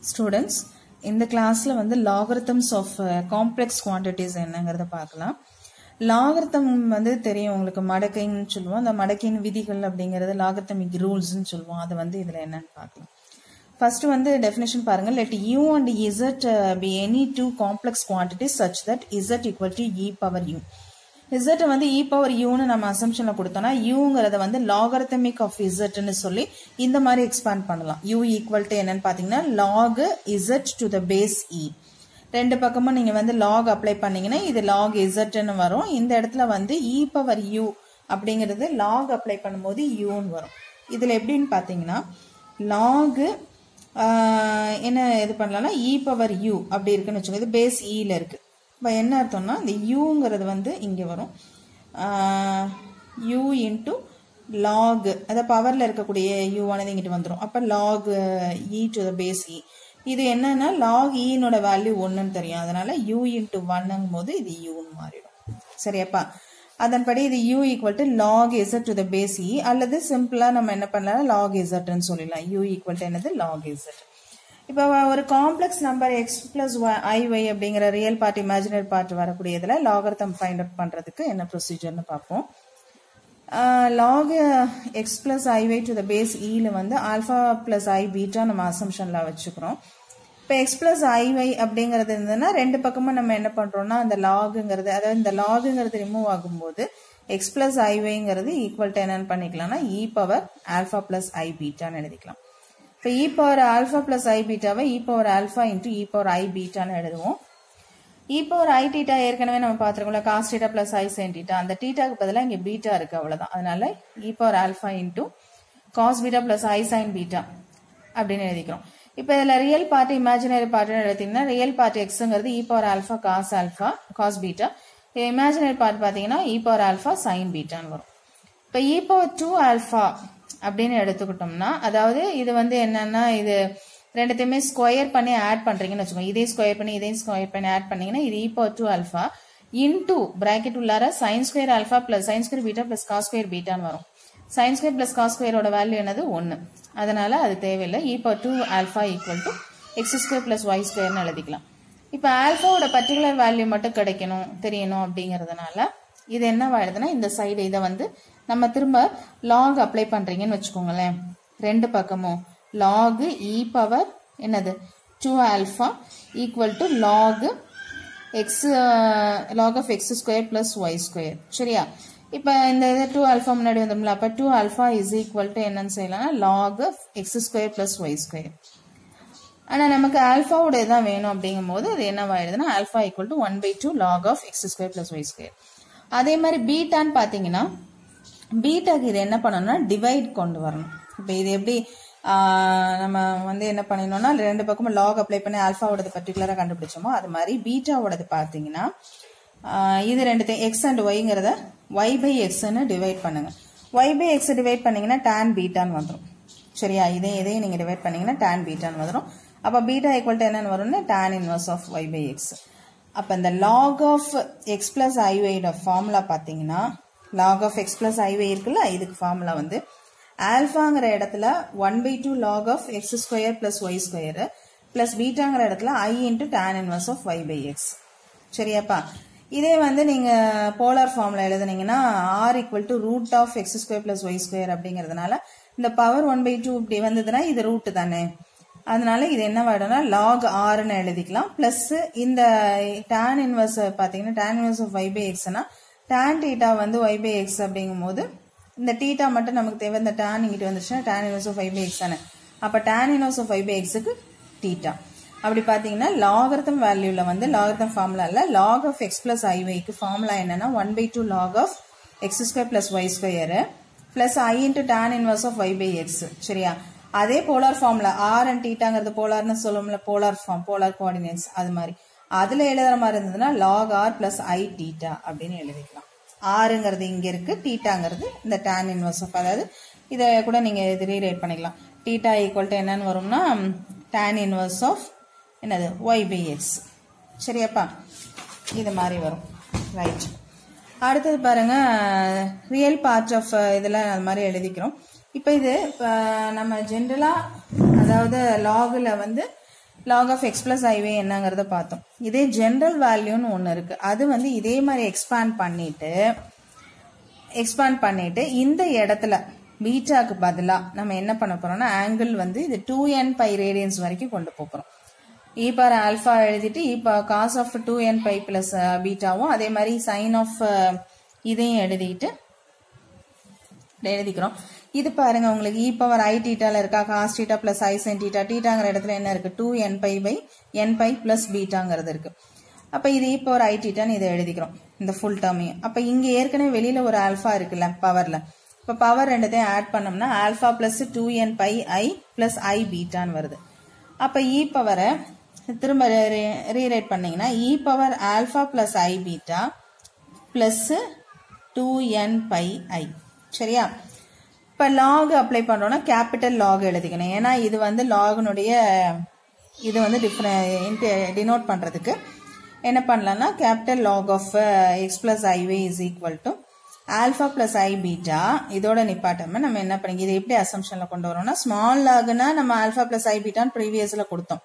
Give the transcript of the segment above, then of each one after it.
Students, இந்த கிளாஸ்ல வந்து logarithms of complex quantities என்னங்கறத பார்க்கலாம். logarithm வந்து தெரியும் உங்களுக்கு மடக்கைன்னு சொல்லுவோம். அந்த மடக்கையின் விதிகள் அப்படிங்கிறது logarithmic rules ன்னு சொல்லுவோம். அது வந்து இதுல என்னன்னு பார்க்கலாம். First வந்து definition பாருங்க. Let u and z be any two complex quantities such that z equal to e power u. Z வந்து e power u ன்னு நம்ம assumptionல கொடுத்தோம்னா uங்கறத வந்து logarithmic of z ன்னு சொல்லி இந்த மாதிரி expand பண்ணலாம். u equal to என்னன்னு பாத்தீங்கன்னா log z to the base e. ரெண்டு பக்கமும் நீங்க வந்து log அப்ளை பண்ணீங்கன்னா இது log z ன்னு வரும். இந்த இடத்துல வந்து e power u அப்படிங்கிறது log அப்ளை பண்ணும்போது u ன்னு வரும். இதுல எப்படின்னு பாத்தீங்கன்னா log என்ன இது பண்ணலாம்னா e power u அப்படி இருக்குன்னு வச்சுக்கோங்க. இது பேஸ் e ல இருக்கு. இப்போ என்ன அர்த்தம்னா இந்த uங்கிறது வந்து இங்கே வரும் u இன்ட்டு லாக் அதாவது பவரில் இருக்கக்கூடிய u ஆனது இங்கிட்டு வந்துடும். அப்போ log e to the base e. இது என்னன்னா லாக் ஈனோட வேல்யூ 1ன்னு தெரியும். அதனால u இன்ட்டு 1ங்கும் போது இது uன்னு மாறிடும். சரியாப்பா? அதன்படி இது u equal to log z to the base e அல்லது சிம்பிளா நம்ம என்ன பண்ணலாம் லாக் zன்னு சொல்லிடலாம். u ஈக்குவல் டு என்னது லாக் z. இப்போ ஒரு complex number x plus iy அப்படிங்கிற ரியல் பார்ட் இமேஜினரி பார்ட் வரக்கூடியதுல லாகரிதம் ஃபைண்ட் அவுட் பண்றதுக்கு என்ன ப்ரொசீஜர்னு பார்ப்போம். log x plus iy to the base ல வந்து ஆல்பா பிளஸ் i பீட்டா நம்ம அசம்ஷன்ல வச்சுக்கிறோம். இப்போ x பிளஸ் iy அப்படிங்கிறது இருந்ததுன்னா ரெண்டு பக்கமும் நம்ம என்ன பண்றோம்னா அந்த லாகுங்கிறது அதாவது இந்த லாகுங்கிறது ரிமூவ் ஆகும்போது x பிளஸ் iyங்கிறது ஈக்குவல் டு என்னன்னு பண்ணிக்கலாம்னா e power alpha plus i பீட்டான்னு எழுதிக்கலாம். இப்போ e power alpha plus i பீட்டாவை e power alpha into e power i பீட்டான்னு எழுதுவோம். e பவர் ஐ டீட்டா ஏற்கனவே நம்ம பார்த்துருக்கோம்ல cos theta plus i sine theta. அந்த டீட்டாக்கு பதிலாக இங்கே பீட்டா இருக்கு அவ்வளோதான். அதனால e power alpha into cos beta plus i sine beta அப்படின்னு எழுதிக்கிறோம். இப்போ இதில் ரியல் பார்ட் இமேஜினரி பார்ட்னு எடுத்தீங்கன்னா ரியல் பார்ட் எக்ஸுங்கிறது e power alpha cos beta. Imaginary part பார்த்தீங்கன்னா e பவர் ஆல்பா சைன் பீட்டான்னு வரும். இப்போ e பவர் 2 ஆல்பா அப்படின்னு எடுத்துக்கிட்டோம்னா அதாவது இது வந்து என்னன்னா இது ரெண்டுத்தையுமே ஸ்கொயர் பண்ணி ஆட் பண்றீங்கன்னு வச்சுக்கோங்க. இதே ஸ்கொயர் பண்ணி இதையும் ஸ்கொயர் பண்ணி ஆட் பண்ணீங்கன்னா இது e power 2 alpha into bracket உள்ளார sine square alpha plus sine square beta plus cos square பீட்டான்னு வரும். சைன் ஸ்கொயர் பிளஸ் காஸ் ஸ்கொயரோட வேல்யூ என்னது 1. அதனால அது தேவையில்லை. e power 2 alpha equal to x square plus y ஸ்கொயர்னு எழுதிக்கலாம். இப்போ ஆல்பாவோட பர்டிகுலர் வேல்யூ மட்டும் தெரியணும் அப்படிங்கிறதுனால இது என்னவாயிடுதுன்னா இந்த சைடு இதை வந்து நம்ம திரும்ப லாக் அப்ளை பண்றீங்கன்னு வச்சுக்கோங்களேன். ரெண்டு பக்கமும் லாக் e பவர் என்னது 2 alpha equal to log of x square plus y square. சரியா? இப்போ இந்த இது 2 ஆல்பா முன்னாடி வந்தோம்ல அப்போ 2 ஆல்பா இஸ் ஈக்குவல் டு என்னன்னு செய்யலாம் log x square plus y square. ஆனால் நமக்கு ஆல்பாவோட தான் வேணும் அப்படிங்கும் போது அது என்னவாயிடுதுன்னா alpha equal to 1/2 log of x square plus y square. அதே மாதிரி பீட்டான்னு பார்த்தீங்கன்னா பீட்டாக்கு இது என்ன பண்ணணும்னா டிவைட் கொண்டு வரணும். இப்போ இது எப்படி நம்ம வந்து என்ன பண்ணிடணும்னா ரெண்டு பக்கமும் லாக் அப்ளை பண்ணி ஆல்பாவோடது பர்டிகுலராக கண்டுபிடிச்சோமோ அது மாதிரி பீட்டாவோடது பார்த்தீங்கன்னா இது ரெண்டுத்தையும் எக்ஸ் அண்ட் ஒய்ங்கிறத ஒய் பை எக்ஸ்ன்னு டிவைட் பண்ணுங்க. ஒய் பை எக்ஸ் டிவைட் பண்ணீங்கன்னா டேன் பீட்டான்னு வந்துடும். சரியா? இதையும் நீங்கள் டிவைட் பண்ணீங்கன்னா டேன் பீட்டான்னு வந்துடும். அப்போ பீட்டா ஈக்குவல் டு என்னன்னு வரும்னா tan inverse of y by x. அப்போ இந்த லாக் ஆஃப் எக்ஸ் பிளஸ் ஐஒயோட ஃபார்முலா பார்த்தீங்கன்னா log of x plus i y இருக்குல்ல இதுக்கு ஃபார்முலா வந்து ஆல்பாங்கிற இடத்துல 1/2 log of x square plus y square plus பீட்டாங்கிற இடத்துல i into tan inverse of y by x. சரியாப்பா? இதே வந்து நீங்க போலார் ஃபார்முலா எழுதுனீங்கன்னா r equal to root of x square plus y square அப்படிங்கிறதுனால இந்த பவர் 1/2 இப்படி வந்ததுன்னா இது ரூட் தானே. அதனால இது என்ன ஆயிடும்னா லாக் ஆர்னு எழுதிக்கலாம். பிளஸ் இந்த டேன் இன்வர்ஸ் பார்த்தீங்கன்னா tan inverse of y by எக்ஸ்னா டேன் டீட்டா வந்து ஒய் பை எக்ஸ் அப்படிங்கும் போது இந்த டீட்டா மட்டும் நமக்கு தேவை. இந்த டேன் இங்கிட்டு வந்துச்சுன்னா tan inverse of y by x தானே. அப்போ tan inverse of y by எக்ஸுக்கு டீட்டா. அப்படி பார்த்தீங்கன்னா லாகரிதம் வேல்யூல வந்து லாகரிதம் ஃபார்முலா இல்ல லாக் ஆஃப் எக்ஸ் பிளஸ் ஐஒய்க்கு ஃபார்முலா என்னன்னா 1/2 log of x square plus y square plus i into tan inverse of y by x. சரியா? அதே போலார் ஃபார்முலா ஆர் அண்ட் டீட்டாங்கிறது போலார்னு சொல்லுவோம்ல போலார் ஃபார்ம் போலார் கோஆர்டினேட்ஸ் அது மாதிரி அதுல எழுதுற மாதிரி இருந்ததுன்னா log r plus i theta அப்படின்னு எழுதிக்கலாம். ஆறுங்கிறது இங்க இருக்கு டீட்டாங்கிறது இந்த டேன் இன்வர்ஸ் ஆஃப் அதாவது இதை கூட நீங்க இது ரீரைட் பண்ணிக்கலாம். டீட்டா ஈக்குவல் டு என்னன்னு வரும்னா டேன் இன்வர்ஸ் ஆஃப் என்னது ஒய் பை எக்ஸ். சரியாப்பா? இது மாதிரி வரும். ரைட். அடுத்தது பாருங்க ரியல் பார்ட் ஆஃப் இதில் அது மாதிரி எழுதிக்கிறோம். இப்போ இது நம்ம ஜென்ரலா அதாவது லாகுல வந்து log of x plus iy என்னங்கிறத பார்த்தோம். இதே ஜெனரல் வேல்யூன்னு ஒன்று இருக்கு. அது வந்து இதே மாதிரி எக்ஸ்பேண்ட் பண்ணிட்டு இந்த இடத்துல பீட்டாக்கு பதிலா நம்ம என்ன பண்ண போறோம்னா ஆங்கிள் வந்து இது 2n பை ரேடியன்ஸ் வரைக்கும் கொண்டு போறோம். e பவர் ஆல்பா எழுதிட்டு e power cos of 2n pi plus பீட்டாவும் அதே மாதிரி sin of இதையும் எழுதிக்கிறோம். இது பாருங்க உங்களுக்கு e பவர் i தீட்டால இருக்கா cos theta plus i sin theta தீட்டாங்கிற இடத்துல என்ன இருக்கு 2n pi pi n pi plus பீட்டாங்கிறது இருக்கு. அப்ப இது e பவர் i தீட்டான்னு இதை எழுதிக்கிறோம் இந்த ஃபுல் டேர்மையும். அப்ப இங்க ஏற்கனவே வெளியில ஒரு ஆல்பா இருக்குல்ல பவர்ல, இப்ப பவர் ரெண்டுத்தையும் ஆட் பண்ணோம்னா alpha plus 2n pi i plus i பீட்டான்னு வருது. அப்ப e பவரை திரும்ப ரீரைட் பண்ணீங்கன்னா e power alpha plus i beta plus 2n pi i. சரியா? இப்ப லாக் அப்ளை பண்றோம்னா கேபிட்டல் லாக் எழுதிக்கணும். ஏன்னா இது வந்து லாகுனுடைய இது வந்து டினோட் பண்றதுக்கு என்ன பண்ணலாம்னா capital log of x plus i y is equal to alpha plus i beta. இதோட நிப்பாட்டாம நம்ம என்ன பண்ணி இதை எப்படி அசம்ஷன்ல கொண்டு வரோம்னா ஸ்மால் லாக்னா நம்ம ஆல்பா பிளஸ் ஐ பீட்டான்னு ப்ரீவியஸ்ல கொடுத்தோம்.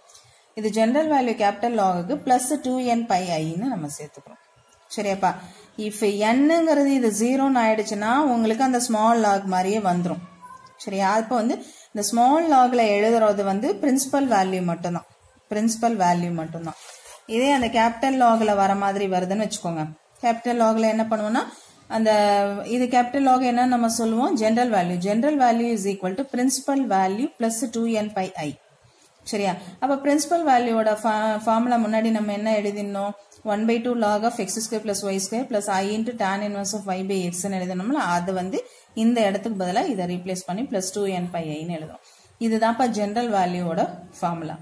இது ஜெனரல் வேல்யூ கேபிட்டல் லாகுக்கு பிளஸ் 2n பை ஐன்னு நம்ம சேர்த்துக்கிறோம். சரியாப்பா? இஃப் என்னங்கிறது இது 0ன்னு ஆயிடுச்சுன்னா உங்களுக்கு அந்த ஸ்மால் லாக் மாதிரியே வந்துடும். சரியா? அப்போ வந்து இந்த ஸ்மால் லாக்ல எழுதுறது வந்து பிரின்சிபல் வேல்யூ மட்டும்தான். இதே அந்த கேபிட்டல் லாக்ல வர மாதிரி வருதுன்னு வச்சுக்கோங்க. கேபிட்டல் லாக்ல என்ன பண்ணுவோம்னா அந்த இது கேபிட்டல் லாக் என்ன நம்ம சொல்லுவோம் general value is equal to principal value plus 2n pi i. சரியா? அப்ப பிரின்சிபல் வேல்யூவோட ஃபார்முலா முன்னாடி நம்ம என்ன எழுதினோம் 1/2 log of x square plus y square plus I into tan inverse of y by x ன்னு எழுதணும்ல, அது வந்து இந்த இடத்துக்கு பதிலா இதை ரீப்ளேஸ் பண்ணி plus 2n பை ஐன்னு எழுதுறோம். இதுதான்ப்பா ஜெனரல் வேல்யூவோட ஃபார்முலா.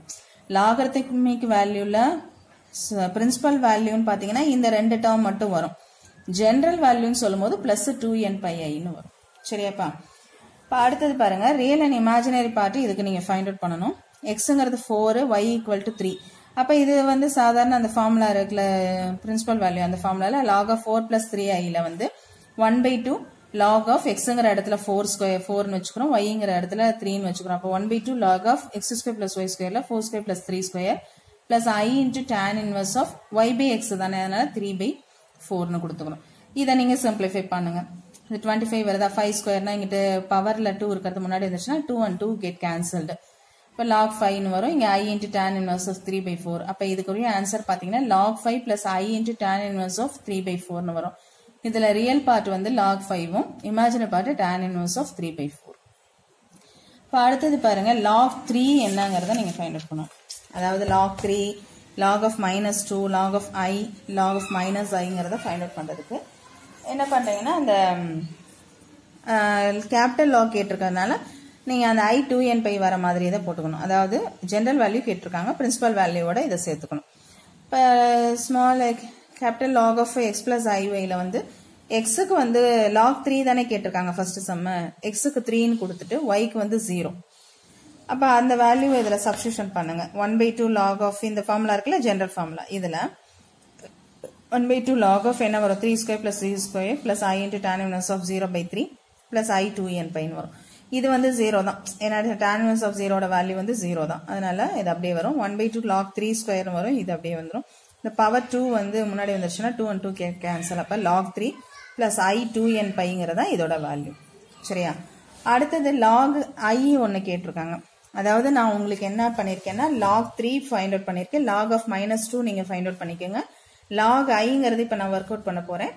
லாகரித்மிக் வேல்யூல பிரின்சிபல் வேல்யூன்னு பாத்தீங்கன்னா இந்த ரெண்டு டேர்ம் மட்டும் வரும். ஜெனரல் வேல்யூன்னு சொல்லும் போது பிளஸ் 2n பை ஐன்னு வரும். சரியாப்பா? இப்ப அடுத்தது பாருங்க ரியல் அண்ட் இமேஜினரி பார்ட். இதுக்கு நீங்க ஃபைண்ட் அவுட் பண்ணணும். எக்ஸ்ங்கிறது 4 y ஈக்குவல் டு 3. அப்ப இது வந்து சாதாரண அந்த ஃபார்முலா இருக்குல்ல பிரின்சிபல் வேல்யூ அந்த ஃபார்முலால log of 4 plus 3iல வந்து 1/2 log of xங்கிற இடத்துல 4ன்னு வச்சுக்கிறோம், yங்கிற இடத்துல 3ன்னு வச்சுக்கிறோம். அப்ப 1/2 log of x square plus y squareல 4 square plus 3 square plus I into tan inverse of y by x தானே, அதனால 3/4ன்னு கொடுத்துக்கணும். இதை நீங்க சிம்பிளிஃபை பண்ணுங்க. இது 25 வருதா, 5 ஸ்கொயர்னா இங்கிட்ட பவர்ல 2 இருக்கிறது முன்னாடி இருந்துச்சுன்னா 2 and 2 கெட் கேன்சல்டு. இப்போ log 5 வரும். இங்க I into tan inverse of 3/4. அப்ப இதுக்குரிய ஆன்சர் பாத்தீங்கன்னா log 5 plus I into tan inverse of 3/4 வரும். இதுல ரியல் பார்ட் வந்து log 5ம் imaginary part tan inverse of 3/4. இப்போ அடுத்தது பாருங்க log 3 என்னங்கிறத நீங்க ஃபைண்ட் அவுட் பண்ணணும். அதாவது log 3, log of -2, log of I, log of -iங்கிறத ஃபைண்ட் அவுட் பண்றதுக்கு என்ன பண்றீங்கன்னா அந்த கேபிட்டல் லாக் கேட்டிருக்கிறதுனால நீங்க அந்த I 2n பை வர மாதிரி இதை போட்டுக்கணும். அதாவது ஜெனரல் வேல்யூ கேட்டிருக்காங்க, பிரின்சிபல் வேல்யூவோட இதை சேர்த்துக்கணும். இப்போ small capital log of x plus ஐஒய்ல வந்து எக்ஸுக்கு வந்து log 3 தானே கேட்டிருக்காங்க ஃபர்ஸ்ட் சம்ம, எக்ஸுக்கு 3ன்னு கொடுத்துட்டு ஒய்க்கு வந்து 0. அப்ப அந்த வேல்யூ இதுல சப்ஸ்டிடியூஷன் பண்ணுங்க. 1/2 log ஆஃப் இந்த ஃபார்முலா இருக்குல்ல ஜெனரல் ஃபார்முலா, இதுல 1/2 log ஆஃப் என்ன வரும் 3 square plus 3 square plus I into tan inverse of 0/3 plus I 2n பைன்னு வரும். இது வந்து 0 தான், ஏன்னா tan inverse of 0 வேல்யூ வந்து 0 தான், அதனால இது அப்படியே வரும். 1/2 log 3 ஸ்கொயர் வரும், இது அப்படியே வந்துடும். இந்த பவர் 2 வந்து முன்னாடி வந்துருச்சுன்னா 2 and 2 கேன்சல். அப்ப log 3 பிளஸ் I 2n பைங்கிறதா இதோட வேல்யூ. சரியா? அடுத்தது log I ஒன்னு கேட்டிருக்காங்க. அதாவது நான் உங்களுக்கு என்ன பண்ணிருக்கேன்னா log 3 ஃபைண்ட் அவுட் பண்ணிருக்கேன், log of -2 நீங்க ஃபைண்ட் அவுட் பண்ணிக்கோங்க. log iங்கிறது இப்ப நான் ஒர்க் அவுட் பண்ண போறேன்,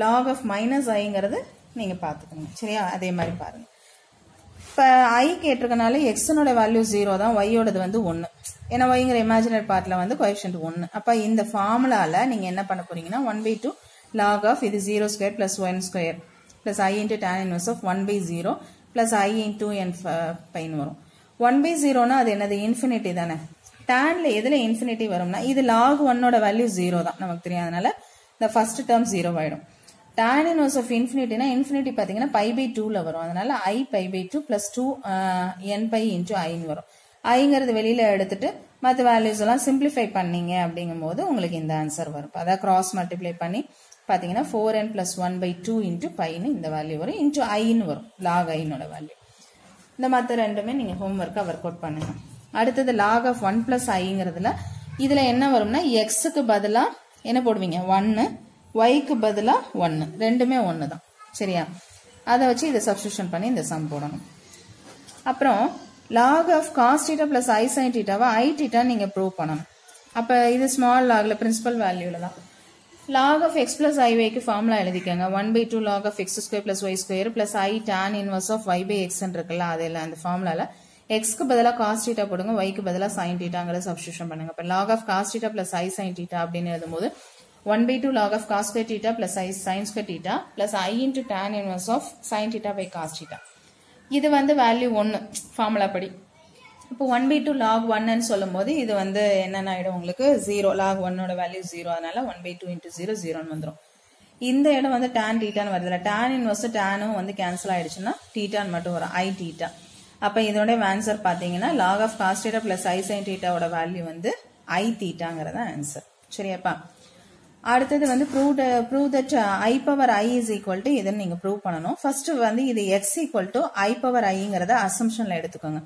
log of -iங்கிறது நீங்க பாத்துக்கோங்க. சரியா? அதே மாதிரி பாருங்க. இப்ப I கேட்டிருக்கனால எக்ஸனோட வேல்யூ 0 தான், ஒய்யோடது வந்து 1. ஏன்னா ஒய்ங்கிற இமேஜினரி பார்ட்ல வந்து கோஎஃபிஷியன்ட் 1. அப்ப இந்த ஃபார்முலால நீங்க என்ன பண்ண போறீங்கன்னா 1/2 log of இது 0 square plus 1 square plus I into tan inverse of 1/0 plus I into n பைன்னு வரும். 1/0னா அது என்னது இன்ஃபினிட்டி தானே. டேன்ல எதுல இன்ஃபினிட்டி வரும்னா இது log 1ஓட வேல்யூ 0 தான் நமக்கு தெரியாதனால இந்த ஃபர்ஸ்ட் டேர்ம் 0 ஆயிடும். tan inverse of infinity-னா infinity பாத்தீங்கன்னா π/2ல வரும், அதனால I π/2 plus 2 n pi into I வரும். ஐங்கிறது வெளியில எடுத்துட்டு மற்ற வேல்யூஸ் எல்லாம் சிம்பிளிஃபை பண்ணீங்க அப்படிங்கும்போது உங்களுக்கு இந்த ஆன்சர் வரும். அதாவது கிராஸ் மல்டிப்ளை பண்ணி பாத்தீங்கன்னா 4n plus 1/2 into πன்னு இந்த வேல்யூ வரும், into iன்னு வரும் log iனோட வேல்யூ. இந்த மற்ற ரெண்டுமே நீங்க ஹோம்ஒர்க்கா ஒர்க் அவுட் பண்ணுங்க. அடுத்தது log of 1 plus iங்கிறதுல இதுல என்ன வரும்னா xக்கு பதிலா என்ன போடுவீங்க 1, yக்கு பதிலா 1, ரெண்டுமே 1 தான். சரியா? அதை வச்சு இதை சப்ஸ்டிடியூஷன் பண்ணி இந்த சம் போடணும். அப்புறம் log of cos theta plus I sin theta I theta நீங்க ப்ரூவ் பண்ணணும். அப்ப இது ஸ்மால் லாக்ல பிரின்சிபல் வேல்யூல தான். log of x plus iy க்கு formula எழுதிக்கங்க. 1/2 log of x square plus y square plus I tan inverse of y by x இருக்குல்ல, அதெல்லாம் அந்த ஃபார்முலால x க்கு பதிலா cos theta போடுங்க, y க்கு பதிலா sin thetaங்கறத சப்ஸ்டிடியூஷன் பண்ணுங்க. அப்ப log of cos theta plus I sin theta அப்படின்னு எழுதும்போது 1/2 log of cos square theta plus I sin square theta plus I into tan inverse of sin theta by cos theta. இது வந்து value 1 formula படி. இப்போ 1/2 log 1 ன்னு சொல்லும்போது இது வந்து என்னென்ன ஆயிடும் உங்களுக்கு 0, log 1 ஓட வேல்யூ 0, அதனால 1/2 into 0 0ன்னு வந்துடும். இந்த இடம் வந்து tan thetaன்னு வருதுல, tan inverse tanனும் வந்து கேன்சல் ஆயிடுச்சுன்னா thetaன்னு மட்டும் வரும், I theta. அப்ப இதோட ஆன்சர் பாத்தீங்கன்னா log of cos theta plus I sin theta ஓட வேல்யூ வந்து I thetaங்கறத ஆன்சர். சரியாப்பா? அடுத்தது வந்து prove that I power I is equal to இதை நீங்க ப்ரூவ் பண்ணணும். ஃபர்ஸ்ட் வந்து இது x equal to I power Iங்கறத அசம்ஷன்ல எடுத்துக்கோங்க.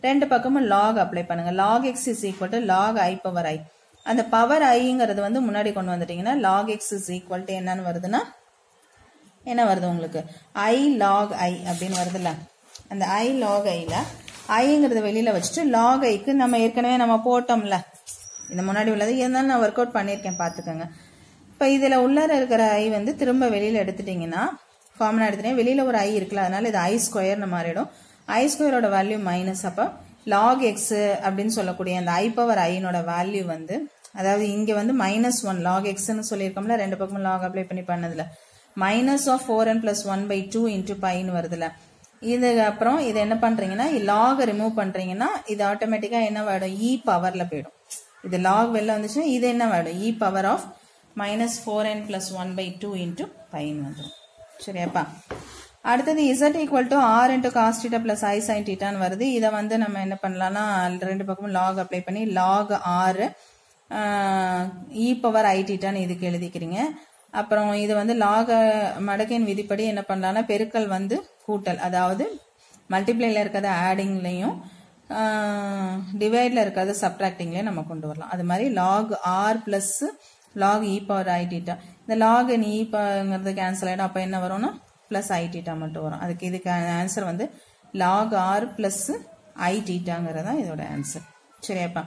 ரெண்டு பக்கமும் log அப்ளை பண்ணுங்க. log x is equal to log I power I. அந்த பவர் ஐங்கிறது வந்து முன்னாடி கொண்டு வந்துட்டீங்கன்னா log x is equal to என்னன்னு வருதுன்னா என்ன வருது உங்களுக்கு I log I அப்படின்னு வருதுல்ல. அந்த I log Iல ஐங்கிறத வெளியில வச்சுட்டு log Iக்கு நம்ம ஏற்கனவே நம்ம போட்டோம்ல, இந்த முன்னாடி உள்ளது இருந்தாலும் நான் ஒர்க் அவுட் பண்ணியிருக்கேன் பார்த்துக்கோங்க. இப்போ இதில் உள்ளார இருக்கிற ஐ வந்து திரும்ப வெளியில் எடுத்துட்டிங்கன்னா ஃபார்முலா எடுத்துட்டீங்க, வெளியில் ஒரு ஐ இருக்குல்ல, அதனால இது ஐ ஸ்கொயர்னு மாறிடும். ஐ ஸ்கொயரோட வேல்யூ மைனஸ், அப்போ லாக் எக்ஸ் அப்படின்னு சொல்லக்கூடிய அந்த ஐ பவர் ஐனோட வேல்யூ வந்து, அதாவது இங்கே வந்து -1 லாக் எக்ஸ்ன்னு சொல்லியிருக்கோம்ல, ரெண்டு பக்கமும் லாக் அப்ளை பண்ணி பண்ணதில்ல, -of 4n plus 1/2 into பைன்னு வருதுல. இது அப்புறம் இது என்ன பண்றீங்கன்னா லாக் ரிமூவ் பண்றீங்கன்னா இது ஆட்டோமேட்டிக்கா என்ன வேடும் இ பவர்ல போயிடும். இது லாக் வெளில வந்துச்சுன்னா இது என்ன வேடும் e power of -4n plus 1/2 into பைன்னு வந்துடும். சரியாப்பா? அடுத்தது z equal to r into cos theta plus I sin theta வருது. இதை வந்து நம்ம என்ன பண்ணலாம்னா ரெண்டு பக்கமும் log அப்ளை பண்ணி log r e power I theta இதுக்கு எழுதிக்கிறீங்க. அப்புறம் இது வந்து log மடக்கையின் விதிப்படி என்ன பண்ணலாம்னா பெருக்கல் வந்து கூட்டல், அதாவது மல்டிப்ளைல இருக்கிறத ஆடிங்லையும் டிவைட்ல இருக்கிறத சப்ட்ராக்டிங்லையும் நம்ம கொண்டு வரலாம். அது மாதிரி log r plus log e power I theta, இந்த log e ங்கிறது கேன்சல் ஆயிடும். அப்ப என்ன வரும்னா பிளஸ் ஐ தீட்டா மட்டும் வரும். அதுக்கு இதுக்கு ஆன்சர் வந்து log r plus I thetaங்கிறது தான் இதோட ஆன்சர். சரியாப்பா?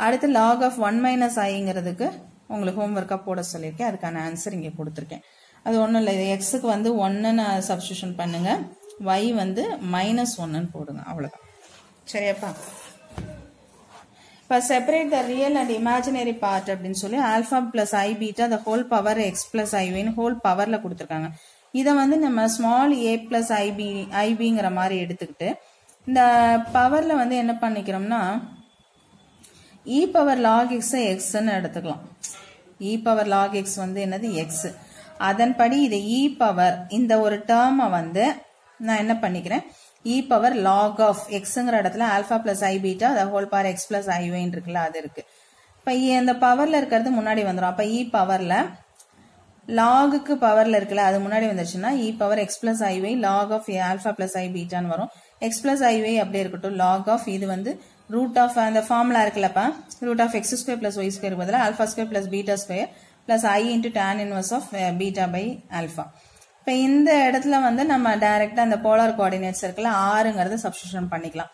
அடுத்து log of 1 minus iங்கிறதுக்கு உங்களுக்கு ஹோம்ஒர்க்கா போட சொல்லியிருக்கேன், அதுக்கான ஆன்சர் இங்கே கொடுத்துருக்கேன். அது ஒன்றும் இல்லை, இது எக்ஸுக்கு வந்து 1ன்னு சப்ஸ்டியூஷன் பண்ணுங்க, y வந்து -1ன்னு போடுங்க, அவ்வளோதான். சரியாப்பா? இப்போ separate the real and imaginary part அப்படின்னு சொல்லி alpha plus i beta the whole power x plus ஐவின்னு ஹோல் பவர்ல கொடுத்துருக்காங்க. இதை வந்து நம்ம ஸ்மால் ஏ பிளஸ் ஐபிங்கிற மாதிரி எடுத்துக்கிட்டு இந்த பவர்ல வந்து என்ன பண்ணிக்கிறோம்னா இ பவர் லாக் எக்ஸ் எக்ஸ்ன்னு எடுத்துக்கலாம். இ பவர் லாக் எக்ஸ் வந்து என்னது எக்ஸ். அதன்படி இது இ பவர் இந்த ஒரு டேர்மை வந்து நான் என்ன பண்ணிக்கிறேன் இ பவர் லாக் ஆஃப் எக்ஸுங்கிற இடத்துல alpha plus i beta the whole power x plus ஐவைன்னு இருக்குல்ல, அது இருக்கு. இப்போ இந்த பவர்ல இருக்கிறது முன்னாடி வந்துடும். அப்போ இ பவர்ல லாகுக்கு பவர்ல இருக்குல்ல, அது முன்னாடி வந்துருச்சுன்னா இ பவர் எக்ஸ் பிளஸ் ஐவை log of alpha plus i பீட்டான்னு வரும். எக்ஸ் பிளஸ் ஐவை அப்படியே இருக்கட்டும், லாக் ஆஃப் இது வந்து ரூட் ஆஃப் அந்த ஃபார்முலா இருக்குல்லப்பா, root of x square plus y square பதில் alpha square plus beta square plus i into tan inverse of beta by alpha. இப்போ இந்த இடத்துல வந்து நம்ம டைரக்டா அந்த போலார் கோஆர்டினேட்ஸ் இருக்குல்ல ஆறுங்கிறத சப்ஸ்டியூஷன் பண்ணிக்கலாம்.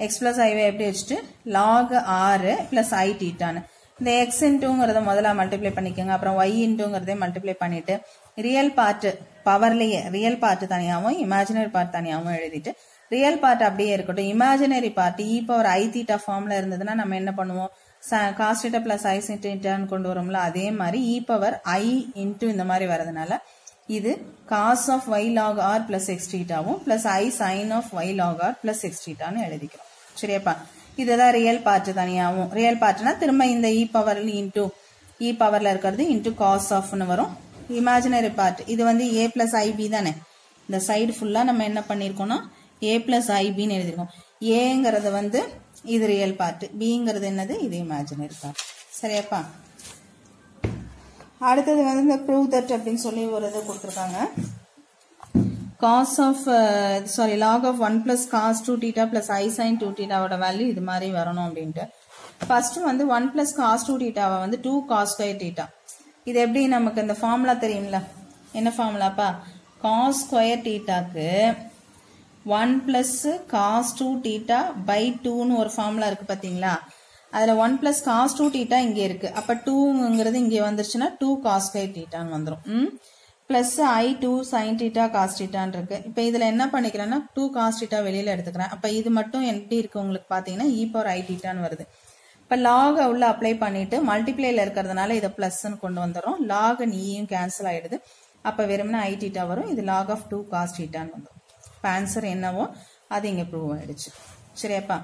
எக்ஸ் பிளஸ் ஐவை எப்படி வச்சுட்டு லாக் ஆறு பிளஸ் ஐ தீட்டான்னு இந்த எக்ஸ் இன்டூங்கிறத முதல்ல மல்டிப்ளை பண்ணிக்கோங்க. அப்புறம் ஒய் இன்டூங்கிறதே மல்டிப்ளை பண்ணிட்டு ரியல் பார்ட் பவர்லயே ரியல் பார்ட் தனியாகவும் இமேஜினரி பார்ட் தனியாகவும் எழுதிட்டு ரியல் பார்ட் அப்படியே இருக்கட்டும், இமேஜினரி பார்ட் இ பவர் ஐ தீட்டா ஃபார்ம்ல இருந்ததுன்னா நம்ம என்ன பண்ணுவோம் காஸ் தீட்டா பிளஸ் ஐ sin தீட்டான்னு கொண்டு வரோம்ல, அதே மாதிரி இ பவர் ஐ இன்டூ இந்த மாதிரி வரதுனால இது cos of y log r plus x தீட்டாவும் plus i sine of y log r plus x தீட்டான்னு எழுதிக்கிறோம். சரியாப்பா? இதுதான் ரியல் பார்ட் தனியாகவும், ரியல் பார்ட்னா திரும்ப இந்த இ பவர் இன்டூ இ பவர்ல இருக்கிறது இன்டூ காஸ் ஆஃப்னு வரும். இமேஜினரி பார்ட் இது வந்து ஏ பிளஸ் ஐபி தானே, இந்த சைடு ஃபுல்லா நம்ம என்ன பண்ணிருக்கோம்னா ஏ பிளஸ் ஐபின்னு எழுதிருக்கோம். ஏங்கிறது வந்து இது ரியல் பார்ட், பிங்கிறது என்னது இது இமேஜினரி பார்ட். சரியாப்பா? அடுத்தது வந்து இந்த ப்ரூவ் தட் அப்படின்னு சொல்லி ஒரு இது கொடுத்துருக்காங்க. log of 1 plus cos 2 theta plus I sin 2 theta ஓட வேல்யூ இது மாதிரி வரணும் அப்படின்ட்டு ஃபர்ஸ்ட் வந்து 1 plus cos 2 theta வந்து 2 cos square theta. இது எப்படி நமக்கு இந்த ஃபார்முலா தெரியும்ல, என்ன ஃபார்முலாப்பா, cos square thetaக்கு 1 plus cos 2 theta by 2னு ஒரு ஃபார்முலா இருக்கு பாத்தீங்களா. அதுல 1 plus cos 2 theta இங்க இருக்கு. அப்ப 2ங்கிறது இங்க வந்துருச்சுன்னா 2 cos square thetaன்னு வந்துரும். plus I2 sin theta cos theta இருக்கு. இப்போ இதுல என்ன பண்ணிக்கிறேன்னா 2 cos theta வெளியில எடுத்துக்கிறேன். அப்ப இது மட்டும் எப்படி இருக்கு உங்களுக்கு பாத்தீங்கன்னா e power I thetaன்னு வருது. இப்ப log உள்ள அப்ளை பண்ணிட்டு மல்டிப்ளைல இருக்கிறதுனால இத பிளஸ்ன்னு கொண்டு வந்துரும். log நீயும் கேன்சல் ஆயிடுது. அப்ப வெறுமனே I theta வரும். இது log of 2 cos thetaன்னு வந்துரும். இப்ப ஆன்சர் என்னவோ அது இங்க ப்ரூவ் ஆயிடுச்சு. சரியாப்பா.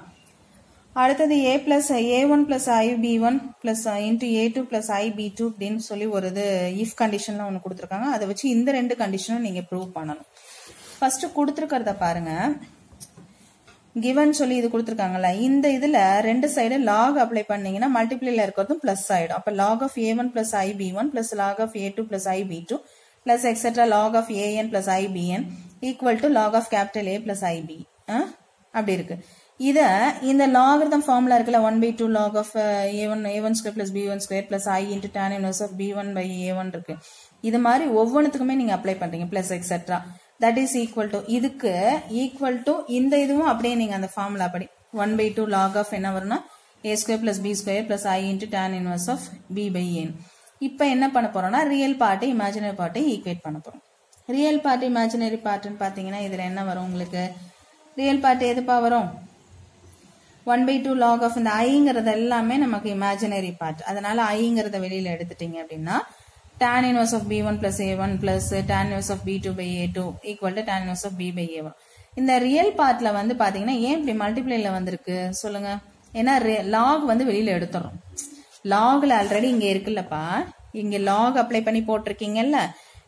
அடுத்தது a plus a1 plus ib1 plus into a2 plus ib2 அப்படின்னு சொல்லி ஒரு இது இஃப் கண்டிஷன்ல ஒன்று கொடுத்துருக்காங்க. அதை வச்சு இந்த ரெண்டு கண்டிஷனும் நீங்க ப்ரூவ் பண்ணணும். ஃபர்ஸ்ட் கொடுத்துருக்கிறத பாருங்க. கிவன் சொல்லி இது கொடுத்துருக்காங்கல்ல, இந்த இதுல ரெண்டு சைடு லாக் அப்ளை பண்ணீங்கன்னா மல்டிப்ளைல இருக்கிறதும் பிளஸ் ஆயிடும். அப்ப log of a1 plus ib1 plus log of a2 plus ib2 plus etc log of an plus ibn equal to log of capital A plus ib. அப்படி இருக்கு. இத இந்த லாகரிதம் ஃபார்முலா இருக்குல்ல 1/2 log of a1 square plus b1 square plus I into tan inverse of b1 by a1 இருக்கு. இது மாதிரி ஒவ்வொன்றுத்துக்குமே நீங்க apply பண்றீங்க plus etc. that is equal to இதுக்கு equal to இந்த இதுவும் அப்படியே நீங்க அந்த ஃபார்முலா படி 1/2 log of என்ன வரும்னா a square plus b square plus I into tan inverse of b by n. இப்போ என்ன பண்ண போறோம்னா real part imaginary part equate பண்ண போறோம். ரியல் பார்ட் இமேஜினரி பார்ட்னு பாத்தீங்கன்னா இதுல என்ன வரும் உங்களுக்கு, ரியல் பார்ட் எதுப்பா வரும் 1/2 log of இந்த ஐங்கிறது எல்லாமே நமக்கு இமேஜினரி பார்ட். அதனால ஐங்கிறத வெளியில எடுத்துட்டீங்க அப்படின்னா tan inverse of b1 plus a1 plus tan inverse of b2 by a2 equal to tan inverse of b by a1. இந்த ரியல் பார்ட்ல வந்து பாத்தீங்கன்னா ஏன் இப்படி மல்டிப்ளைல வந்திருக்கு சொல்லுங்க. ஏன்னா லாக் வந்து வெளியில எடுத்துறோம். லாக்ல ஆல்ரெடி இங்க இருக்குல்லப்பா, இங்க லாக் அப்ளை பண்ணி போட்டிருக்கீங்கல்ல,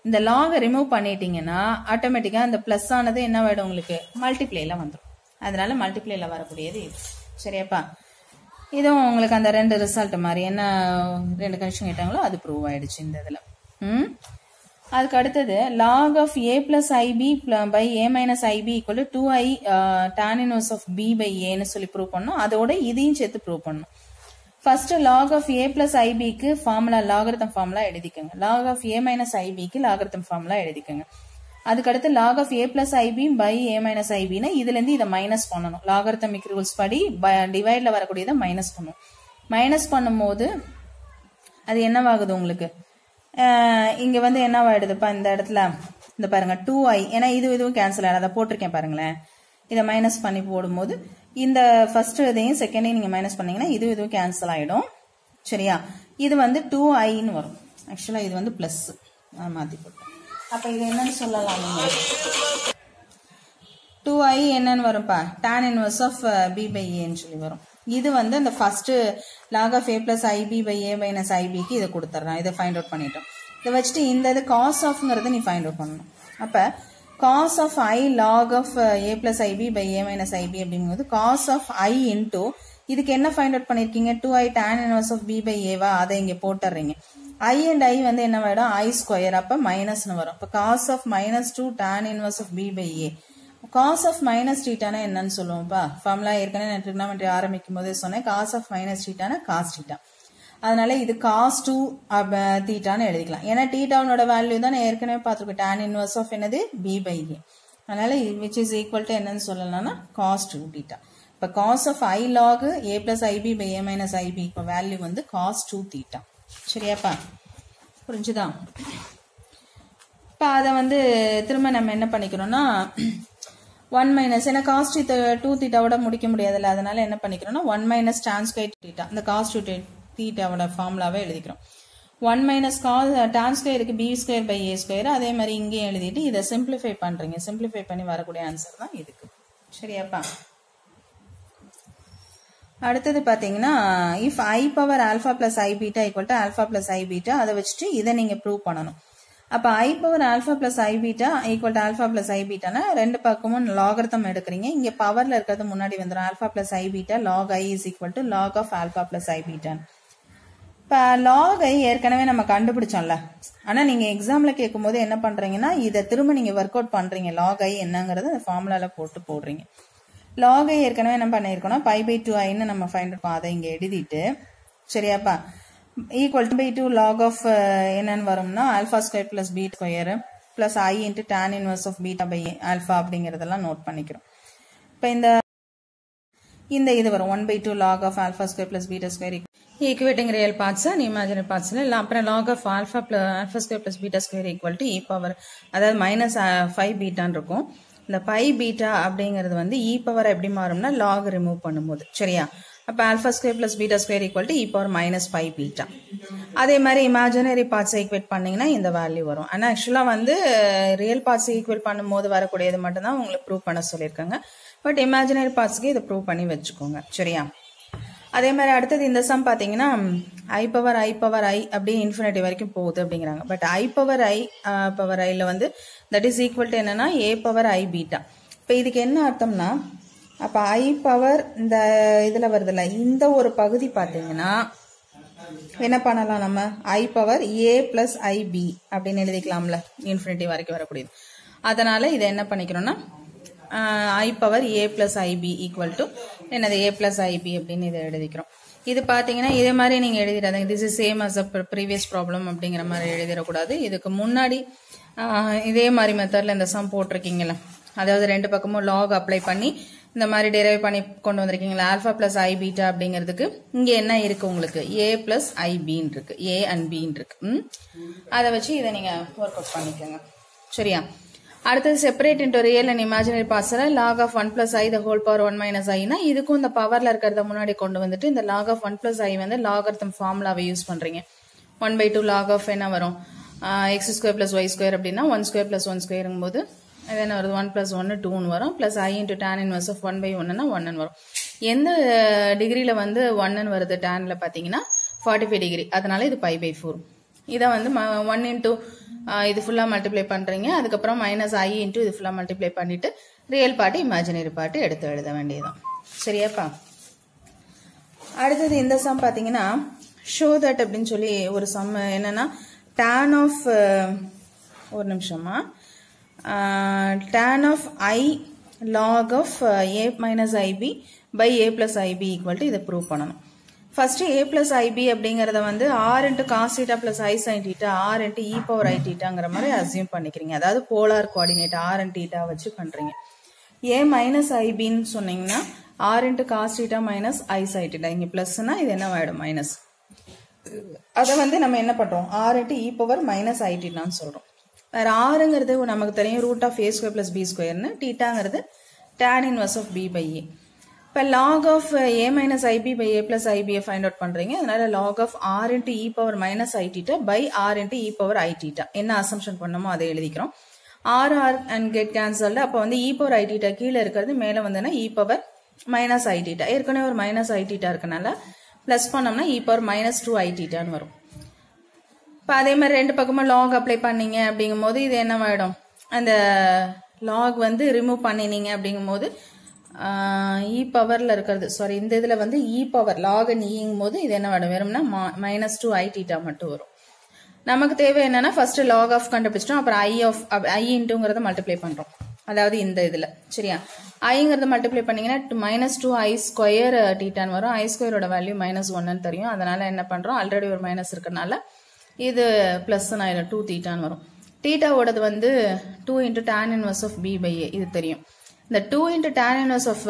இந்த லாக ரிமூவ் பண்ணிட்டீங்கன்னா ஆட்டோமேட்டிக்கா இந்த பிளஸ் ஆனது என்ன ஆயிடும் உங்களுக்கு மல்டிப்ளைல வந்துடும். அதனால மல்டிப்ளைல வரக்கூடியது இது. சரியாப்பா. இதுவும் உங்களுக்கு அந்த ரெண்டு ரிசல்ட் மாதிரி என்ன ரெண்டு கண்டிஷன் கேட்டாங்களோ அது ப்ரூவ் ஆயிடுச்சு இந்த இதுல. அதுக்கு அடுத்தது log of a plus ib by a minus ib equal to 2i tan inverse of b by a ன்னு சொல்லி ப்ரூவ் பண்ணோம். அதோட இதையும் சேர்த்து ப்ரூவ் பண்ணோம். First log of a plus ib க்கு ஃபார்முலா லாகரிதம் ஃபார்முலா எழுதிக்கங்க. log of a minus ib க்கு லாகரிதம் ஃபார்முலா எழுதிக்கங்க. அதுக்கு அடுத்து log of a plus ib by a minus ib னா இதுல இருந்து இத மைனஸ் பண்ணனும். லாகரிதமிக் ரூல்ஸ் படி டிவைட்ல வரக்கூடியத மைனஸ் பண்ணனும். மைனஸ் பண்ணும்போது அது என்னவாகுது உங்களுக்கு, இங்க வந்து என்னவாயிடுதுப்பா இந்த இடத்துல இந்த பாருங்க 2i, ஏன்னா இதுவும் கேன்சல் ஆயிடும். அதை போட்டிருக்கேன் பாருங்களேன். இதை மைனஸ் பண்ணி போடும்போது இந்த ஃபர்ஸ்ட் இதையும் செகண்டையும் நீங்க மைனஸ் பண்ணீங்கன்னா இதுவும் கேன்சல் ஆயிடும். சரியா. இது வந்து 2iன்னு வரும். ஆக்சுவலா இது வந்து பிளஸ் மாத்தி போட்டேன். அப்ப இது என்னன்னு சொல்லலாம், நீங்க 2i என்னன்னு வரும்பா tan inverse of b by a ன்னு சொல்லி வரும். இது வந்து அந்த first log of a plus ib by a minus ib க்கு இதை கொடுத்துறேன். இதை ஃபைண்ட் அவுட் பண்ணிட்டோம். இதை வச்சுட்டு இந்த இது cos ofங்கிறத நீ ஃபைண்ட் அவுட் பண்ணணும். அப்ப cos of I log of a plus ib by a minus ib அப்படிங்கும்போது cos of I into இதுக்கு என்ன ஃபைண்ட் அவுட் பண்ணிருக்கீங்க 2i tan inverse of b by a வா, அதை இங்க போட்டுறீங்க. I and I வந்து என்ன ஆயிடும் I ஸ்கொயர், அப்ப மைனஸ்னு வரும். அப்ப cos of minus 2 tan inverse of b by a. cos of minus thetaனா என்னன்னு சொல்லுவோம்ப்பா, ஃபார்முலா ஏற்கனவே நான் ட்ரிகோனோமெட்ரி ஆரம்பிக்கும் போதே சொன்னேன். cos of minus thetaனா cos theta. அதனால இது cos 2 தீட்டான்னு எழுதிக்கலாம். ஏன்னா தீட்டாவோட வேல்யூ தான் நான் ஏற்கனவே பார்த்துருக்கேன், tan inverse of என்னது b by a. அதனால which is equal to என்னன்னு சொல்லலாம்னா cos 2 theta. இப்ப cos of I log a plus ib by a minus ib இப்ப வேல்யூ வந்து cos 2 theta. சரியாப்பா, புரிஞ்சுதா? இப்ப அதை வந்து திரும்ப நம்ம என்ன பண்ணிக்கிறோம்னா 1 minus, ஏன்னா cos 2 தீட்டாவோட முடிக்க முடியாதுல்ல, அதனால என்ன பண்ணிக்கிறோம்னா 1 minus tan square theta, இந்த cos 2 தீட்டாவோட ஃபார்முலாவை எழுதிக்கிறோம். 1 minus cos tan ஸ்கொயருக்கு b square by a square, அதே மாதிரி இங்கேயும் எழுதிட்டு இதை சிம்பிளிஃபை பண்றீங்க. சிம்பிளிஃபை பண்ணி வரக்கூடிய ஆன்சர் தான் இதுக்கு. சரியாப்பா. அடுத்தது பாத்தீங்கன்னா if I power alpha plus I beta equal to alpha plus I beta, அதை வச்சுட்டு இதை நீங்க ப்ரூவ் பண்ணணும். அப்ப I power alpha plus I beta equal to alpha plus I beta னா ரெண்டு பக்கமும் லாகரிதம் எடுக்கிறீங்க. இங்க பவர்ல இருக்கிறது முன்னாடி வந்துடும். alpha plus I beta log I is equal to log of alpha plus I beta. இப்போ log ஐ ஏற்கனவே நம்ம கண்டுபிடிச்சோம்ல. ஆனால் நீங்கள் எக்ஸாமில் கேட்கும்போது என்ன பண்ணுறீங்கன்னா இதை திரும்ப நீங்கள் ஒர்க் அவுட் பண்ணுறீங்க. log ஐ என்னங்கிறது அந்த ஃபார்முலாவில் போடுறீங்க. log ஐ ஏற்கனவே என்ன பண்ணியிருக்கோம்னா π/2i நம்ம ஃபைண்ட் இருக்கோம். அதை இங்கே எழுதிட்டு சரியாப்பா ஈக்குவல் டு π/2 log ஆஃப் என்னன்னு வரும்னா α² + β² + i × tan inverse of β/α அப்படிங்கிறதெல்லாம் நோட் பண்ணிக்கிறோம். இப்போ இந்த இது வரும் 1/2 log of α² + β² equating real parts and imaginary parts இல்லை. அப்புறம் log of α² + β² ஈக்குவல் டு அதாவது -5 பீட்டான்னு இருக்கும். இந்த π/β அப்படிங்கிறது வந்து எப்படி மாறும்னா log ரிமூவ் பண்ணும்போது சரியா. அப்போ α² + β² ஈக்குவல் டு -5β. அதே மாதிரி இமேஜினரி பார்ட்ஸ் ஈக்குவேட் பண்ணீங்கன்னா இந்த வேல்யூ வரும். ஆனால் ஆக்சுவலாக வந்து ரியல் பார்ட்ஸ் ஈக்குவேட் பண்ணும்போது வரக்கூடியது மட்டும்தான் உங்களுக்கு ப்ரூவ் பண்ண சொல்லியிருக்காங்க. பட் இமேஜினரி பார்ட்ஸ்க்கு இதை ப்ரூவ் பண்ணி வச்சுக்கோங்க சரியா. அதே மாதிரி அடுத்தது இந்த சம் பார்த்தீங்கன்னா i அப்படியே இன்ஃபினிட்டி வரைக்கும் போகுது அப்படிங்கிறாங்க. பட் i/iல வந்து தட் இஸ் ஈக்குவல் டு என்னன்னா a/i/β. இப்போ இதுக்கு என்ன அர்த்தம்னா அப்போ இந்த இதில் வருதுல்ல இந்த ஒரு பகுதி பார்த்தீங்கன்னா என்ன பண்ணலாம் நம்ம i/a + ib அப்படின்னு எழுதிக்கலாம்ல இன்ஃபினிட்டி வரைக்கும் வரக்கூடியது. அதனால இதை என்ன பண்ணிக்கிறோம்னா i/a + ib ஈக்குவல் டு என்னது a + ib அப்படின்னு இதை எழுதிக்கிறோம். இது பார்த்தீங்கன்னா இதே மாதிரி நீங்கள் எழுதிடாதீங்க. This is same as a previous problem அப்படிங்கிற மாதிரி எழுதிடக்கூடாது. இதுக்கு முன்னாடி இதே மாதிரி மெத்தடில் இந்த சம் போட்டிருக்கீங்களா, அதாவது ரெண்டு பக்கமும் log அப்ளை பண்ணி இந்த மாதிரி டெரைவ் பண்ணி கொண்டு வந்திருக்கீங்களா. α + iβ அப்படிங்கிறதுக்கு இங்கே என்ன இருக்கு உங்களுக்கு a + ibன்னு இருக்கு, a and bன்னு இருக்கு. அதை வச்சு இதை நீங்கள் ஒர்க் அவுட் பண்ணிக்கோங்க சரியா. அடுத்தது separate into real and imaginary பார்ட்ஸ்ல log of 1 + i the whole power 1 - i னா இதுக்கும் இந்த பவர்ல இருக்கிறத முன்னாடி கொண்டு வந்துட்டு இந்த log of 1 + i வந்து லாகர்தம் ஃபார்முலாவை யூஸ் பண்றீங்க. 1/2 log of என்ன வரும் x² + y² அப்படின்னா 1² + 1² போது அது என்ன வருது 1 + 1 2ன்னு வரும். + i × tan inverse of 1/1னா 1ன்னு வரும். எந்த டிகிரியில வந்து 1ன்னு வருது tanல பார்த்தீங்கன்னா 45 டிகிரி. அதனால இது π/4. இதை வந்து 1 × இது ஃபுல்லாக மல்டிப்ளை பண்ணுறீங்க. அதுக்கப்புறம் -i × இது ஃபுல்லாக மல்டிப்ளை பண்ணிட்டு ரியல் பார்ட்டு இமேஜினரி பார்ட்டு எடுத்து எழுத வேண்டியதுதான் சரியாப்பா. அடுத்தது இந்த சம் பார்த்தீங்கன்னா ஷோ தட் அப்படின்னு சொல்லி ஒரு சம் என்னன்னா tan ஆஃப் ஒரு நிமிஷமா tan of i log of a - ib by a + ib equal to இதை ப்ரூவ் பண்ணணும். ஃபர்ஸ்ட் a + ib அப்படிங்கறத வந்து r × cos θ + i sin θ r × e/i θங்கிற மாதிரி அசியூம் பண்ணிக்கிறீங்க. அதாவது போலார் கோஆர்டினேட் r and θ வச்சு பண்றீங்க. a - ibன்னு சொன்னீங்கன்னா r × cos θ - i sin θ இங்க பிளஸ்னா இது என்ன ஆயிடும் மைனஸ். அதை வந்து நம்ம என்ன பண்றோம் r × e/i θன்னு சொல்றோம். வேற rங்கிறது நமக்கு தெரியும் √a² + b²ன்னு θங்கிறது tan inverse of b/a. இப்போ log of a - ib by a + ib find out பண்றீங்க. அதனால log of r × e/i θ by r × e/i θ என்ன அசம்ஷன் பண்ணமோ அதை எழுதிக்கிறோம். r and get cancelled. அப்போ வந்து e/i θ கீழே இருக்கிறது மேலே வந்ததுன்னா e/i θ. ஏற்கனவே ஒரு -i θ இருக்கனால பிளஸ் பண்ணோம்னா e/-2i θன்னு வரும். இப்போ அதே மாதிரி ரெண்டு பக்கமும் log அப்ளை பண்ணீங்க அப்படிங்கும் போது இது என்னவாயிடும் அந்த log வந்து ரிமூவ் பண்ணினீங்க அப்படிங்கும் போது e பவர்ல இருக்கிறது சாரி இந்த இதுல வந்து e பவர் log and eங்கும் போது இது என்ன வரும் வெறும்னா -2i θ மட்டும் வரும். நமக்கு தேவை என்னன்னா ஃபர்ஸ்ட் log ஆஃப் கண்டுபிடிச்சிட்டோம். அப்புறம் i இன்ட்டுங்கிறத மல்டிப்ளை பண்றோம். அதாவது இந்த இதுல சரியா iங்கிறத மல்டிப்ளை பண்ணீங்கன்னா -2i² θன்னு வரும். i² வேல்யூ -1ன்னு தெரியும். அதனால என்ன பண்றோம் ஆல்ரெடி ஒரு மைனஸ் இருக்கனால இது பிளஸ் 2 θன்னு வரும். θவோடது வந்து 2 × tan inverse of b/a இது தெரியும். இந்த 2 × tan inverse of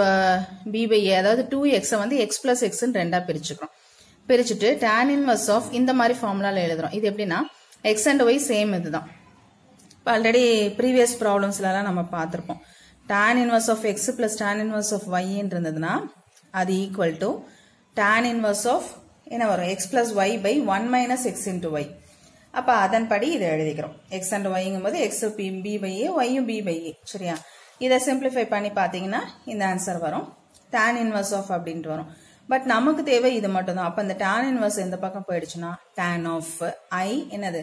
b/a அதாவது 2x வந்து x + xன்னு ரெண்டா பிரிச்சுக்கிறோம். பிரிச்சுட்டு tan inverse of இந்த மாதிரி ஃபார்முலால எழுதுறோம். இது எப்படின்னா x and y சேம் இதுதான். இப்போ ஆல்ரெடி ப்ரீவியஸ் ப்ராப்ளம்ஸ்லாம் நம்ம பார்த்துருப்போம். tan inverse of x + tan inverse of y இருந்ததுன்னா அது equal to tan inverse of என்ன வரும் x + y by 1 - x × y. அப்போ அதன்படி இதை எழுதிக்கிறோம். x and yங்கும் போது x b/a yயும் b/a சரியா. இதை சிம்பிளிஃபை பண்ணி பார்த்தீங்கன்னா இந்த ஆன்சர் வரும் tan inverse of அப்படின்ட்டு வரும். பட் நமக்கு தேவை இது மட்டும் தான். அப்போ இந்த tan inverse எந்த பக்கம் போயிடுச்சுன்னா tan of i என்னது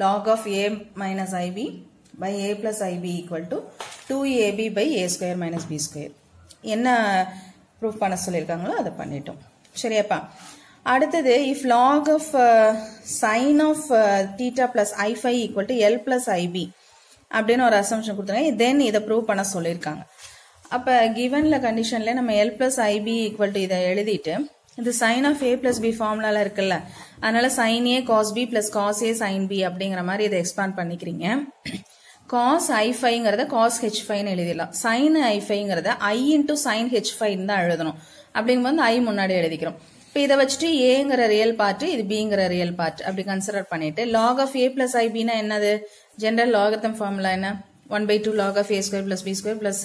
log of a - ib by a + ib equal to 2ab by a² - b². என்ன ப்ரூஃப் பண்ண சொல்லியிருக்காங்களோ அதை பண்ணிட்டோம் சரியாப்பா. அடுத்தது if log of sin of theta plus I phi equal to L plus IB அப்படின்னு ஒரு assumption கொடுத்துருக்காங்க. தென் இதை ப்ரூவ் பண்ண சொல்லியிருக்காங்க. அப்போ கிவன்ல கண்டிஷன்ல நம்ம L plus IB equal to இதை எழுதிட்டு இது sin of A plus B ஃபார்முலால இருக்குல்ல, அதனால sin A cos B plus cos A sin B அப்படிங்கிற மாதிரி இதை எக்ஸ்பாண்ட் பண்ணிக்கிறீங்க. cos I phiங்கிறத cos H phiன்னு எழுதிடலாம். sin I phiங்கிறத I into sin H phiன்னு தான் எழுதணும். அப்படிங்கும்போது I முன்னாடி எழுதிக்கிறோம். இப்போ இதை வச்சுட்டு ஏங்கிற ரியல் பார்ட், இது பிங்கிற ரியல் பார்ட் அப்படி கன்சிடர் பண்ணிட்டு log of A plus I B னா என்னது? ஜெனரல் லாகரிதம் ஃபார்முலா என்ன? 1/2 log of A square plus B square plus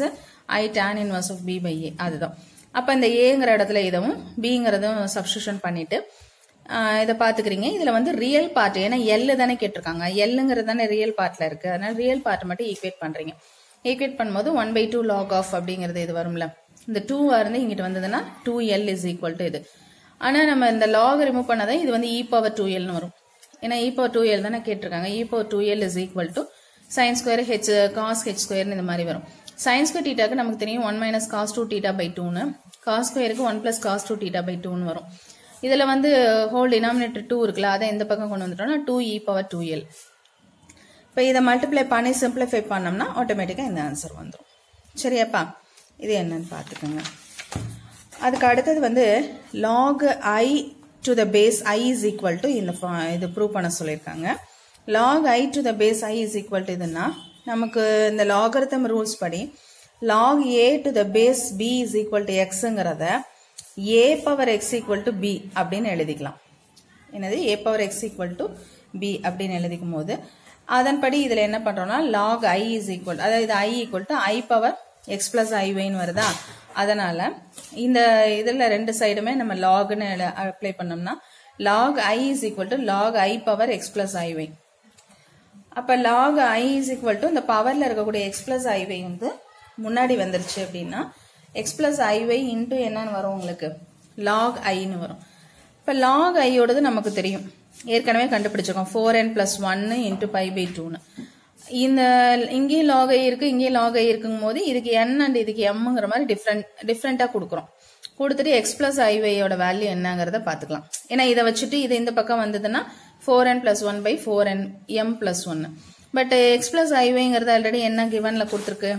I tan inverse of B by A. அதுதான். அப்போ இந்த ஏங்கிற இடத்துல இதுவும் பிங்கிறதும் சப்ஸ்டியூஷன் பண்ணிட்டு இதை பார்த்துக்கிறீங்க. இதில் வந்து ரியல் பார்ட், ஏன்னா எல்லு தானே கேட்டிருக்காங்க, எல்லுங்கிறது தானே ரியல் பார்ட்டில் இருக்குது, அதனால ரியல் பார்ட் மட்டும் ஈக்குவேட் பண்ணுறீங்க. ஈக்குவேட் பண்ணும்போது 1/2 log of அப்படிங்கிறது இது வரும்ல, இந்த 2 இருந்து இங்கிட்டு வந்ததுன்னா 2L is equal to இது. ஆனால் நம்ம இந்த லாக் ரிமூவ் பண்ணாதான் இது வந்து e power 2Lன்னு வரும். ஏன்னா e power 2L தானே கேட்டிருக்காங்க. e power 2L is equal to sin square h cos h squareன்னு இந்த மாதிரி வரும். sin square thetaக்கு நமக்கு தெரியும் 1 minus cos 2 theta by 2ன்னு, cos squareக்கு 1 plus cos 2 theta by 2ன்னு வரும். இதில் வந்து ஹோல் டினாமினேட்டர் 2 இருக்குல்ல, அதை இந்த பக்கம் கொண்டு வந்துட்டோம்னா 2e power 2L. இப்போ இதை மல்டிப்ளை பண்ணி சிம்பிளிஃபை பண்ணோம்னா ஆட்டோமேட்டிக்காக இந்த ஆன்சர் வந்துடும். சரியாப்பா, இது என்னன்னு பார்த்துக்கோங்க. அதுக்கு அடுத்தது வந்து log I to the base I is equal to இந்த இது ப்ரூவ் பண்ண சொல்லியிருக்காங்க. log I to the base I is equal to இதுன்னா நமக்கு இந்த லாகரிதம் ரூல்ஸ் படி log A to the base B is equal to xங்கிறத A power x equal to B அப்படின்னு எழுதிக்கலாம். என்னது? A power x equal to B அப்படின்னு எழுதிக்கும் போது அதன்படி இதில் என்ன பண்ணுறோம்னா log I is equal, அதாவது I equal to I power x plus IYன்னு வருதா, அதனால இந்த இதில் ரெண்டு சைடுமே நம்ம லாக்னு அப்ளை பண்ணோம்னா log I is equal to log I power x plus IY. அப்போ log I is equal to இந்த பவரில் இருக்கக்கூடிய x plus IY வந்து முன்னாடி வந்துருச்சு அப்படின்னா x plus IY இன்ட்டு என்னன்னு வரும் உங்களுக்கு? log Iன்னு வரும். இப்போ log Iயோடது நமக்கு தெரியும், ஏற்கனவே கண்டுபிடிச்சிருக்கோம் 4n plus 1 into pi by 2ன்னு. இந்த இங்கேயும் log I இருக்கு, இங்கேயும் log I இருக்குங்கும் போது இதுக்கு n அண்ட் இதுக்கு mங்கிற மாதிரி டிஃப்ரெண்டாக கொடுக்குறோம். கொடுத்துட்டு x plus IYயோட வேல்யூ என்னங்கிறத பார்த்துக்கலாம். ஏன்னா இதை வச்சுட்டு இது இந்த பக்கம் வந்ததுன்னா 4n plus 1 by 4n m plus 1. But x plus IYங்கிறது ஆல்ரெடி என்ன கிவன்ல கொடுத்துருக்கு?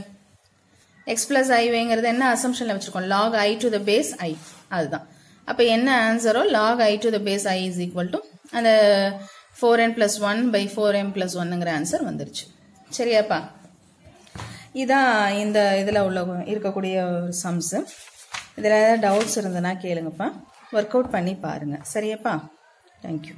x plus IYங்கிறது என்ன அசம்ஷன்ல வச்சிருக்கோம்? log I to the base I. அதுதான். அப்போ என்ன ஆன்சரோ log I to the base I is equal to அந்த 4n plus 1 by 4m plus 1ங்கிற answer வந்துருச்சு. சரியாப்பா, இதான் இந்த இதில் உள்ள இருக்கக்கூடிய ஒரு சம்ஸு. இதில் ஏதாவது டவுட்ஸ் இருந்ததுன்னா கேளுங்கப்பா, ஒர்க் அவுட் பண்ணி பாருங்கள். சரியாப்பா, தேங்க்யூ.